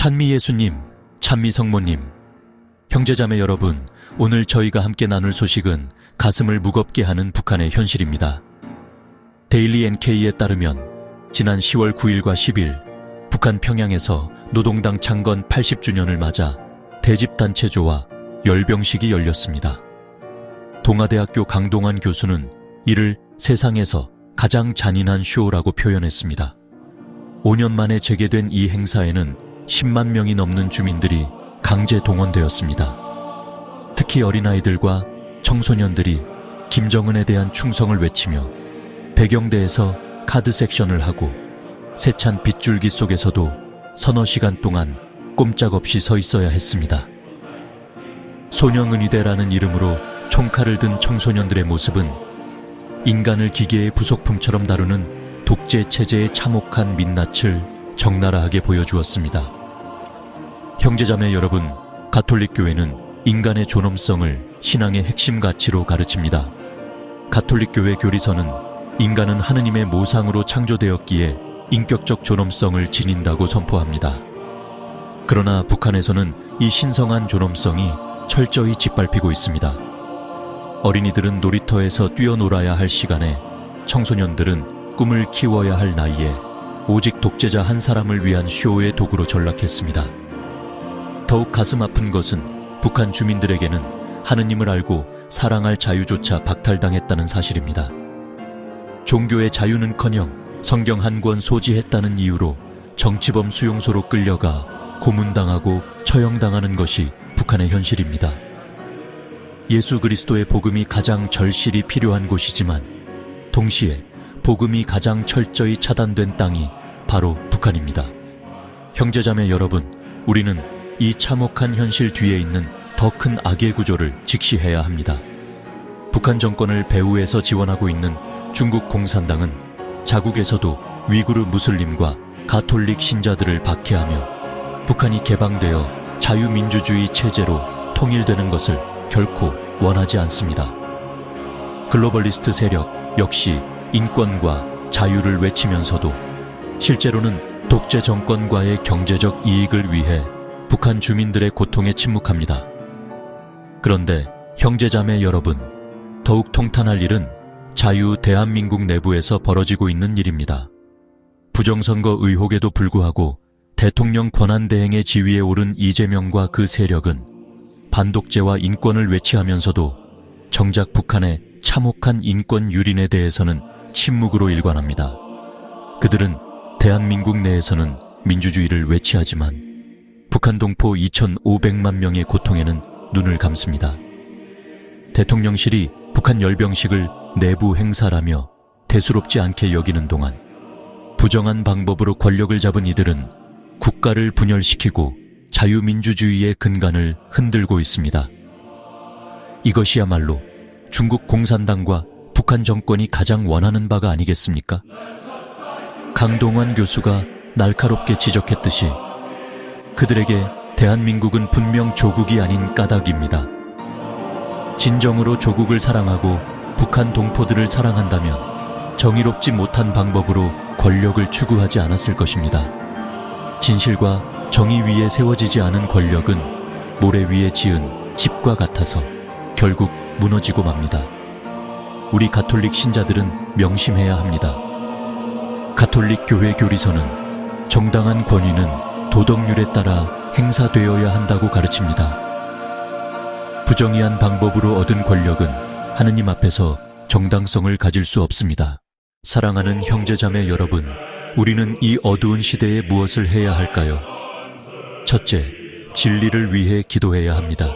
찬미 예수님, 찬미 성모님, 형제자매 여러분, 오늘 저희가 함께 나눌 소식은 가슴을 무겁게 하는 북한의 현실입니다. 데일리 NK에 따르면 지난 10월 9일과 10일 북한 평양에서 노동당 창건 80주년을 맞아 대집단체조와 열병식이 열렸습니다. 동아대학교 강동환 교수는 이를 세상에서 가장 잔인한 쇼라고 표현했습니다. 5년 만에 재개된 이 행사에는 10만 명이 넘는 주민들이 강제 동원되었습니다. 특히 어린아이들과 청소년들이 김정은에 대한 충성을 외치며 배경대에서 카드 섹션을 하고 세찬 빗줄기 속에서도 서너 시간 동안 꼼짝없이 서 있어야 했습니다. 소녀은위대라는 이름으로 총칼을 든 청소년들의 모습은 인간을 기계의 부속품처럼 다루는 독재 체제의 참혹한 민낯을 적나라하게 보여주었습니다. 형제자매 여러분, 가톨릭 교회는 인간의 존엄성을 신앙의 핵심 가치로 가르칩니다. 가톨릭 교회 교리서는 인간은 하느님의 모상으로 창조되었기에 인격적 존엄성을 지닌다고 선포합니다. 그러나 북한에서는 이 신성한 존엄성이 철저히 짓밟히고 있습니다. 어린이들은 놀이터에서 뛰어놀아야 할 시간에 청소년들은 꿈을 키워야 할 나이에 오직 독재자 한 사람을 위한 쇼의 도구로 전락했습니다. 더욱 가슴 아픈 것은 북한 주민들에게는 하느님을 알고 사랑할 자유조차 박탈당했다는 사실입니다. 종교의 자유는커녕 성경 한 권 소지했다는 이유로 정치범 수용소로 끌려가 고문당하고 처형당하는 것이 북한의 현실입니다. 예수 그리스도의 복음이 가장 절실히 필요한 곳이지만 동시에 복음이 가장 철저히 차단된 땅이 바로 북한입니다. 형제자매 여러분, 우리는 이 참혹한 현실 뒤에 있는 더 큰 악의 구조를 직시해야 합니다. 북한 정권을 배후에서 지원하고 있는 중국 공산당은 자국에서도 위구르 무슬림과 가톨릭 신자들을 박해하며 북한이 개방되어 자유민주주의 체제로 통일되는 것을 결코 원하지 않습니다. 글로벌리스트 세력 역시 인권과 자유를 외치면서도 실제로는 독재 정권과의 경제적 이익을 위해 북한 주민들의 고통에 침묵합니다. 그런데 형제자매 여러분, 더욱 통탄할 일은 자유 대한민국 내부에서 벌어지고 있는 일입니다. 부정선거 의혹에도 불구하고 대통령 권한대행의 지위에 오른 이재명과 그 세력은 반독재와 인권을 외치하면서도 정작 북한의 참혹한 인권 유린에 대해서는 침묵으로 일관합니다. 그들은 대한민국 내에서는 민주주의를 외치하지만 북한 동포 2,500만 명의 고통에는 눈을 감습니다. 대통령실이 북한 열병식을 내부 행사라며 대수롭지 않게 여기는 동안 부정한 방법으로 권력을 잡은 이들은 국가를 분열시키고 자유민주주의의 근간을 흔들고 있습니다. 이것이야말로 중국 공산당과 북한 정권이 가장 원하는 바가 아니겠습니까? 강동환 교수가 날카롭게 지적했듯이 그들에게 대한민국은 분명 조국이 아닌 까닭입니다. 진정으로 조국을 사랑하고 북한 동포들을 사랑한다면 정의롭지 못한 방법으로 권력을 추구하지 않았을 것입니다. 진실과 정의 위에 세워지지 않은 권력은 모래 위에 지은 집과 같아서 결국 무너지고 맙니다. 우리 가톨릭 신자들은 명심해야 합니다. 가톨릭 교회 교리서는 정당한 권위는 도덕률에 따라 행사되어야 한다고 가르칩니다. 부정의한 방법으로 얻은 권력은 하느님 앞에서 정당성을 가질 수 없습니다. 사랑하는 형제자매 여러분, 우리는 이 어두운 시대에 무엇을 해야 할까요? 첫째, 진리를 위해 기도해야 합니다.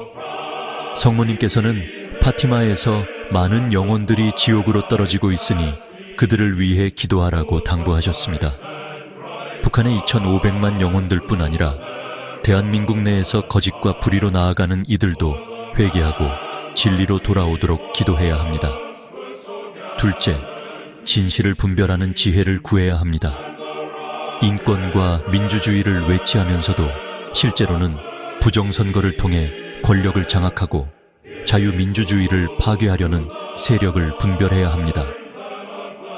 성모님께서는 파티마에서 많은 영혼들이 지옥으로 떨어지고 있으니 그들을 위해 기도하라고 당부하셨습니다. 북한의 2,500만 영혼들뿐 아니라 대한민국 내에서 거짓과 불의로 나아가는 이들도 회개하고 진리로 돌아오도록 기도해야 합니다. 둘째, 진실을 분별하는 지혜를 구해야 합니다. 인권과 민주주의를 외치하면서도 실제로는 부정선거를 통해 권력을 장악하고 자유민주주의를 파괴하려는 세력을 분별해야 합니다.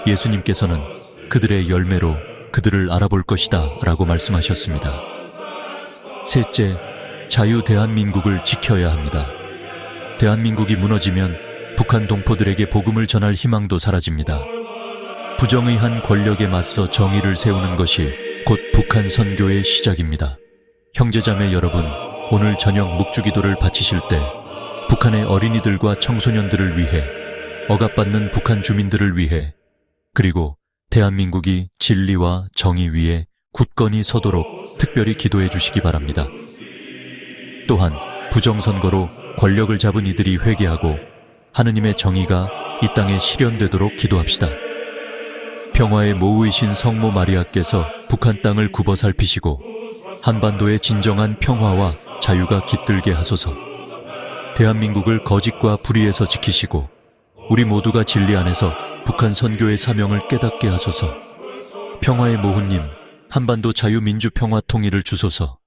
예수님께서는 그들의 열매로 그들을 알아볼 것이다 라고 말씀하셨습니다. 셋째, 자유 대한민국을 지켜야 합니다. 대한민국이 무너지면 북한 동포들에게 복음을 전할 희망도 사라집니다. 부정의한 권력에 맞서 정의를 세우는 것이 곧 북한 선교의 시작입니다. 형제자매 여러분, 오늘 저녁 묵주기도를 바치실 때 북한의 어린이들과 청소년들을 위해, 억압받는 북한 주민들을 위해, 그리고 대한민국이 진리와 정의 위에 굳건히 서도록 특별히 기도해 주시기 바랍니다. 또한 부정선거로 권력을 잡은 이들이 회개하고 하느님의 정의가 이 땅에 실현되도록 기도합시다. 평화의 모우이신 성모 마리아께서 북한 땅을 굽어 살피시고 한반도의 진정한 평화와 자유가 깃들게 하소서. 대한민국을 거짓과 불의에서 지키시고 우리 모두가 진리 안에서 북한 선교의 사명을 깨닫게 하소서. 평화의 모후님, 한반도 자유민주 평화 통일을 주소서.